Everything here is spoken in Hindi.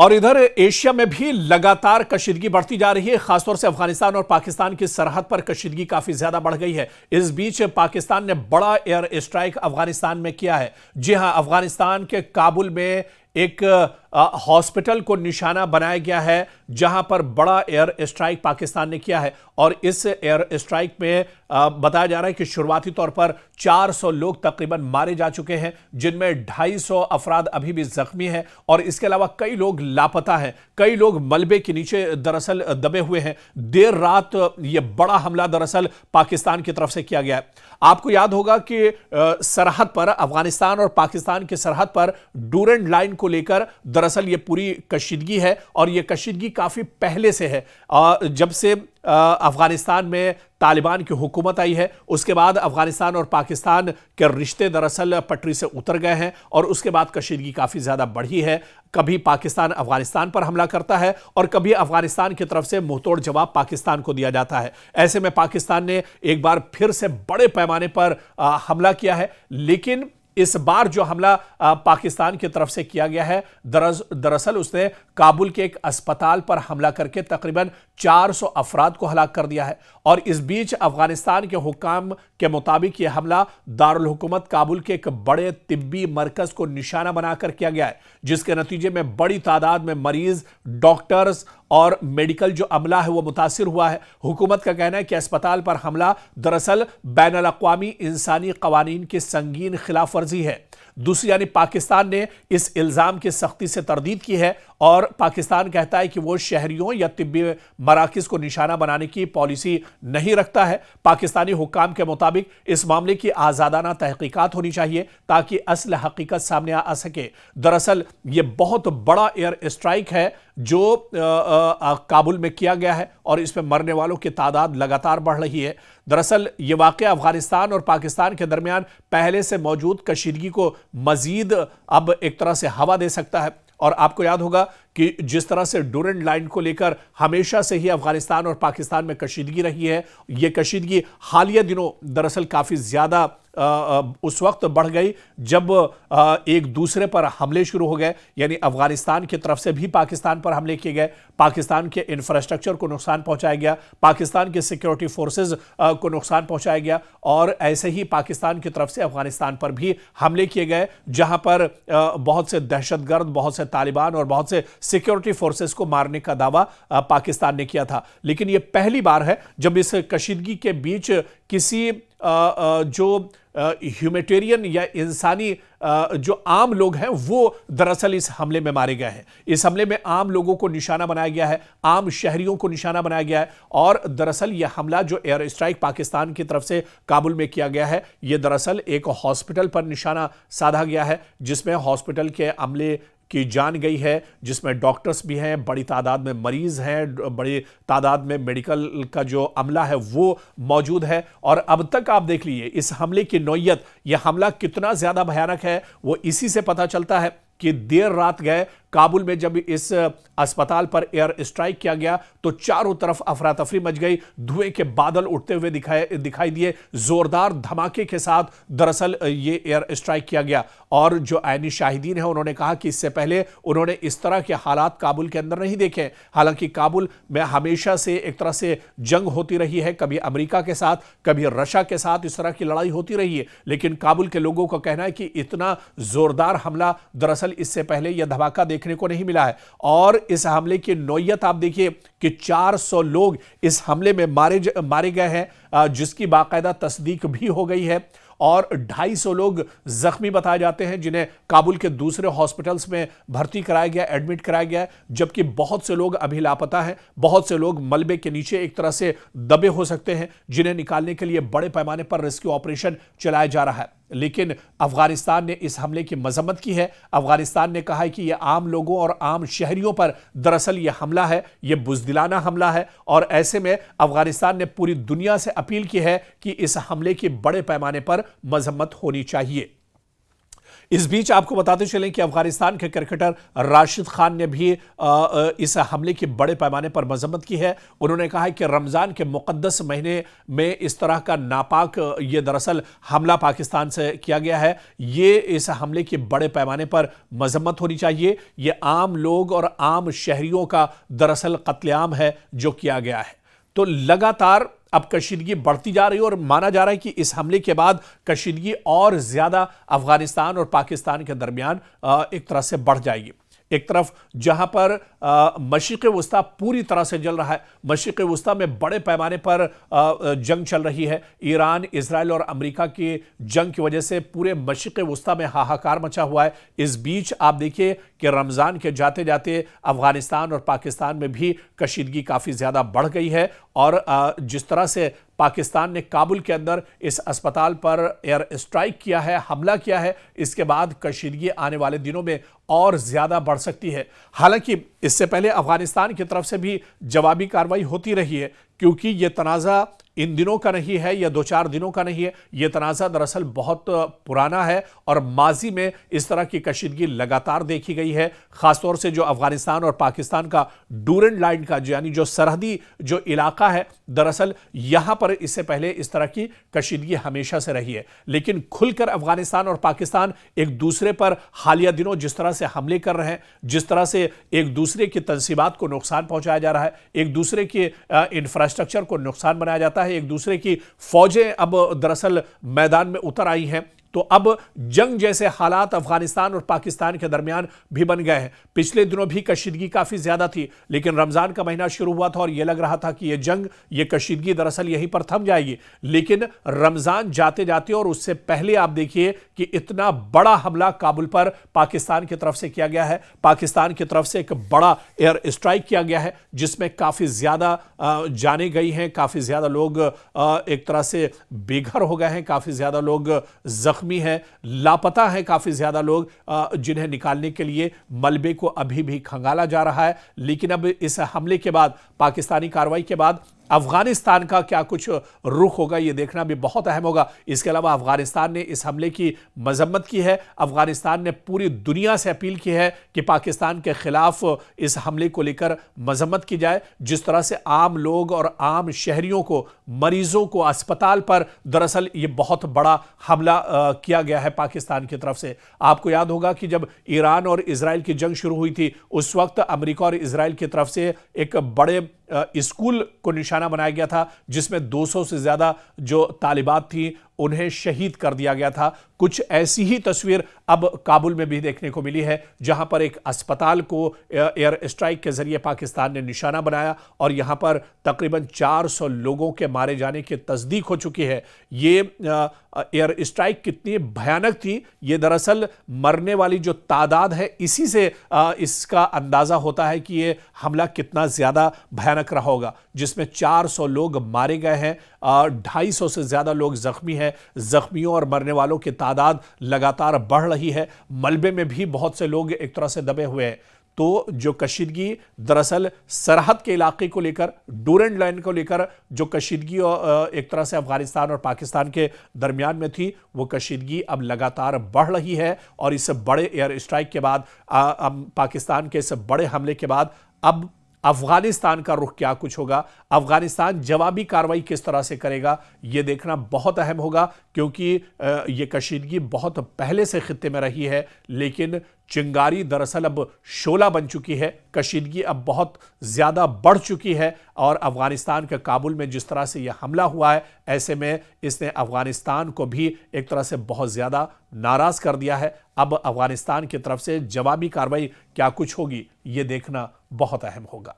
और इधर एशिया में भी लगातार कशीदगी बढ़ती जा रही है। खासतौर से अफगानिस्तान और पाकिस्तान की सरहद पर कशीदगी काफी ज्यादा बढ़ गई है। इस बीच पाकिस्तान ने बड़ा एयर स्ट्राइक अफगानिस्तान में किया है। जी हां, अफगानिस्तान के काबुल में एक हॉस्पिटल को निशाना बनाया गया है, जहां पर बड़ा एयर स्ट्राइक पाकिस्तान ने किया है। और इस एयर स्ट्राइक में बताया जा रहा है कि शुरुआती तौर पर 400 लोग तकरीबन मारे जा चुके हैं, जिनमें 250 अफराद अभी भी जख्मी हैं और इसके अलावा कई लोग लापता हैं। कई लोग मलबे के नीचे दरअसल दबे हुए हैं। देर रात यह बड़ा हमला दरअसल पाकिस्तान की तरफ से किया गया है। आपको याद होगा कि सरहद पर, अफगानिस्तान और पाकिस्तान की सरहद पर डूरेंट लाइन को लेकर दरअसल ये पूरी कशीदगी है और ये कशीदगी काफी पहले से है। जब से अफगानिस्तान में तालिबान की हुकूमत आई है, उसके बाद अफगानिस्तान और पाकिस्तान के रिश्ते दरअसल पटरी से उतर गए हैं और उसके बाद कशीदगी काफी ज्यादा बढ़ी है। कभी पाकिस्तान अफगानिस्तान पर हमला करता है और कभी अफगानिस्तान की तरफ से मुंहतोड़ जवाब पाकिस्तान को दिया जाता है। ऐसे में पाकिस्तान ने एक बार फिर से बड़े पैमाने पर हमला किया है, लेकिन इस बार जो हमला पाकिस्तान की तरफ से किया गया है, दरअसल उसने काबुल के एक अस्पताल पर हमला करके तकरीबन 400 अफराद को हलाक कर दिया है। और इस बीच अफगानिस्तान के हुक्काम के मुताबिक यह हमला दारुल हुकूमत काबुल के एक बड़े तिब्बी मरकज को निशाना बनाकर किया गया है, जिसके नतीजे में बड़ी तादाद में मरीज, डॉक्टर्स और मेडिकल जो अमला है वो मुतासिर हुआ है। हुकूमत का कहना है कि अस्पताल पर हमला दरअसल बैनुल अक़वामी इंसानी कवानीन की संगीन खिलाफ वर्जी है। दूसरी यानी पाकिस्तान ने इस इल्जाम की सख्ती से तरदीद की है और पाकिस्तान कहता है कि वो शहरियों या तिब्बी मराकिज को निशाना बनाने की पॉलिसी नहीं रखता है। पाकिस्तानी हुक्काम के मुताबिक इस मामले की आज़ादाना तहकीकात होनी चाहिए ताकि असल हकीकत सामने आ सके। दरअसल ये बहुत बड़ा एयर स्ट्राइक है जो काबुल में किया गया है और इसमें मरने वालों की तादाद लगातार बढ़ रही है। दरअसल ये वाक़या अफगानिस्तान और पाकिस्तान के दरमियान पहले से मौजूद कशीदगी को मजीद अब एक तरह से हवा दे सकता है। और आपको याद होगा कि जिस तरह से डूरेंट लाइन को लेकर हमेशा से ही अफगानिस्तान और पाकिस्तान में कशीदगी रही है, ये कशीदगी हालिया दिनों दरअसल काफ़ी ज़्यादा उस वक्त बढ़ गई जब एक दूसरे पर हमले शुरू हो गए। यानी अफगानिस्तान की तरफ से भी पाकिस्तान पर हमले किए गए, पाकिस्तान के इंफ्रास्ट्रक्चर को नुकसान पहुंचाया गया, पाकिस्तान के सिक्योरिटी फोर्सेस को नुकसान पहुंचाया गया और ऐसे ही पाकिस्तान की तरफ से अफगानिस्तान पर भी हमले किए गए, जहां पर बहुत से दहशतगर्द, बहुत से तालिबान और बहुत से सिक्योरिटी फोर्सेस को मारने का दावा पाकिस्तान ने किया था। लेकिन यह पहली बार है जब इस कशीदगी के बीच किसी जो ह्यूमैनिटेरियन या इंसानी जो आम लोग हैं वो दरअसल इस हमले में मारे गए हैं। इस हमले में आम लोगों को निशाना बनाया गया है, आम शहरियों को निशाना बनाया गया है। और दरअसल यह हमला जो एयर स्ट्राइक पाकिस्तान की तरफ से काबुल में किया गया है, यह दरअसल एक हॉस्पिटल पर निशाना साधा गया है, जिसमें हॉस्पिटल के अमले की जान गई है, जिसमें डॉक्टर्स भी हैं, बड़ी तादाद में मरीज हैं, बड़ी तादाद में मेडिकल का जो अमला है वो मौजूद है। और अब तक आप देख लीजिए इस हमले की नौयत, यह हमला कितना ज्यादा भयानक है वो इसी से पता चलता है कि देर रात गए काबुल में जब इस अस्पताल पर एयर स्ट्राइक किया गया तो चारों तरफ अफरा तफरी मच गई, धुएं के बादल उठते हुए दिखाई दिए, जोरदार धमाके के साथ दरअसल ये एयर स्ट्राइक किया गया। और जो आईनी शाहिदीन हैं उन्होंने कहा कि इससे पहले उन्होंने इस तरह के हालात काबुल के अंदर नहीं देखे। हालांकि काबुल में हमेशा से एक तरह से जंग होती रही है, कभी अमेरिका के साथ, कभी रशिया के साथ इस तरह की लड़ाई होती रही है, लेकिन काबुल के लोगों का कहना है कि इतना जोरदार हमला दरअसल इससे पहले यह धमाका देखने को नहीं मिला है। और इस हमले की नौयत आप देखिए कि 400 लोग इस हमले में मारे गए हैं, जिसकी बाकायदा तस्दीक भी हो गई है और 250 लोग जख्मी बताए जाते हैं, जिन्हें काबुल के दूसरे हॉस्पिटल्स में भर्ती कराया गया, एडमिट कराया गया, जबकि बहुत से लोग अभी लापता हैं। बहुत से लोग मलबे के नीचे एक तरह से दबे हो सकते हैं, जिन्हें निकालने के लिए बड़े पैमाने पर रेस्क्यू ऑपरेशन चलाया जा रहा है। लेकिन अफगानिस्तान ने इस हमले की मजम्मत की है। अफगानिस्तान ने कहा है कि यह आम लोगों और आम शहरियों पर दरअसल यह हमला है, यह बुज़दिलाना हमला है। और ऐसे में अफगानिस्तान ने पूरी दुनिया से अपील की है कि इस हमले की बड़े पैमाने पर मजम्मत होनी चाहिए। इस बीच आपको बताते चलें कि अफगानिस्तान के क्रिकेटर राशिद खान ने भी इस हमले की बड़े पैमाने पर मजम्मत की है। उन्होंने कहा है कि रमजान के मुकद्दस महीने में इस तरह का नापाक ये दरअसल हमला पाकिस्तान से किया गया है। ये इस हमले की बड़े पैमाने पर मजम्मत होनी चाहिए। ये आम लोग और आम शहरियों का दरअसल कत्लेआम है जो किया गया है। तो लगातार अब कशीदगी बढ़ती जा रही है और माना जा रहा है कि इस हमले के बाद कशीदगी और ज्यादा अफगानिस्तान और पाकिस्तान के दरमियान एक तरह से बढ़ जाएगी। एक तरफ जहां पर मशरिक़ वस्ता पूरी तरह से जल रहा है, मशरिक़ वस्ता में बड़े पैमाने पर जंग चल रही है। ईरान, इजराइल और अमेरिका की जंग की वजह से पूरे मशरिक़ वस्ता में हाहाकार मचा हुआ है। इस बीच आप देखिए कि रमज़ान के जाते जाते अफगानिस्तान और पाकिस्तान में भी कशीदगी काफ़ी ज़्यादा बढ़ गई है और जिस तरह से पाकिस्तान ने काबुल के अंदर इस अस्पताल पर एयर स्ट्राइक किया है, हमला किया है, इसके बाद कशीदगी आने वाले दिनों में और ज्यादा बढ़ सकती है। हालांकि इससे पहले अफगानिस्तान की तरफ से भी जवाबी कार्रवाई होती रही है, क्योंकि यह तनाज़ा इन दिनों का नहीं है या 2-4 दिनों का नहीं है। यह तनाज़ा दरअसल बहुत पुराना है और माजी में इस तरह की कशीदगी लगातार देखी गई है। खासतौर से जो अफगानिस्तान और पाकिस्तान का डूरेंट लाइन का यानी जो सरहदी जो इलाका है, दरअसल यहां पर इससे पहले इस तरह की कशीदगी हमेशा से रही है। लेकिन खुलकर अफगानिस्तान और पाकिस्तान एक दूसरे पर हालिया दिनों जिस तरह से हमले कर रहे हैं, जिस तरह से एक दूसरे की तंसीबात को नुकसान पहुंचाया जा रहा है, एक दूसरे के इंफ्रास्ट्रक्चर को नुकसान बनाया जाता है, एक दूसरे की फौजें अब दरअसल मैदान में उतर आई हैं, तो अब जंग जैसे हालात अफगानिस्तान और पाकिस्तान के दरमियान भी बन गए हैं। पिछले दिनों भी कशीदगी काफी ज्यादा थी, लेकिन रमजान का महीना शुरू हुआ था और यह लग रहा था कि यह जंग, यह कशीदगी दरअसल यहीं पर थम जाएगी। लेकिन रमजान जाते जाते और उससे पहले आप देखिए कि इतना बड़ा हमला काबुल पर पाकिस्तान की तरफ से किया गया है। पाकिस्तान की तरफ से एक बड़ा एयर स्ट्राइक किया गया है, जिसमें काफी ज्यादा जाने गई हैं, काफी ज्यादा लोग एक तरह से बेघर हो गए हैं, काफी ज्यादा लोग जख्मी है, लापता है काफी ज्यादा लोग, जिन्हें निकालने के लिए मलबे को अभी भी खंगाला जा रहा है। लेकिन अब इस हमले के बाद, पाकिस्तानी कार्रवाई के बाद अफगानिस्तान का क्या कुछ रुख होगा, यह देखना भी बहुत अहम होगा। इसके अलावा अफगानिस्तान ने इस हमले की मजम्मत की है। अफगानिस्तान ने पूरी दुनिया से अपील की है कि पाकिस्तान के खिलाफ इस हमले को लेकर मजम्मत की जाए। जिस तरह से आम लोग और आम शहरियों को, मरीजों को अस्पताल पर दरअसल ये बहुत बड़ा हमला किया गया है पाकिस्तान की तरफ से। आपको याद होगा कि जब ईरान और इजराइल की जंग शुरू हुई थी, उस वक्त अमेरिका और इजराइल की तरफ से एक बड़े स्कूल को निशाना बनाया गया था, जिसमें 200 से ज्यादा जो तालिबात थी उन्हें शहीद कर दिया गया था। कुछ ऐसी ही तस्वीर अब काबुल में भी देखने को मिली है, जहां पर एक अस्पताल को एयर स्ट्राइक के जरिए पाकिस्तान ने निशाना बनाया और यहां पर तकरीबन 400 लोगों के मारे जाने की तस्दीक हो चुकी है। ये एयर स्ट्राइक कितनी भयानक थी, ये दरअसल मरने वाली जो तादाद है, इसी से इसका अंदाजा होता है कि ये हमला कितना ज्यादा भयानक रहा होगा, जिसमें 400 लोग मारे गए हैं, 250 से ज्यादा लोग जख्मी हैं। जख्मियों और मरने वालों की तादाद लगातार बढ़ रही है। मलबे में भी बहुत से लोग एक तरह से दबे हुए हैं। तो जो कशीदगी दरअसल सरहद के इलाके को लेकर, डूरेंट लाइन को लेकर जो कशीदगी एक तरह से अफगानिस्तान और पाकिस्तान के दरमियान में थी, वो कशीदगी अब लगातार बढ़ रही है। और इस बड़े एयर स्ट्राइक के बाद, पाकिस्तान के इस बड़े हमले के बाद, अब अफगानिस्तान का रुख क्या कुछ होगा, अफगानिस्तान जवाबी कार्रवाई किस तरह से करेगा, यह देखना बहुत अहम होगा। क्योंकि यह कशीदगी बहुत पहले से खित्ते में रही है, लेकिन चिंगारी दरअसल अब शोला बन चुकी है। कशीदगी अब बहुत ज्यादा बढ़ चुकी है और अफगानिस्तान के काबुल में जिस तरह से यह हमला हुआ है, ऐसे में इसने अफगानिस्तान को भी एक तरह से बहुत ज्यादा नाराज कर दिया है। अब अफगानिस्तान की तरफ से जवाबी कार्रवाई क्या कुछ होगी, यह देखना बहुत अहम होगा।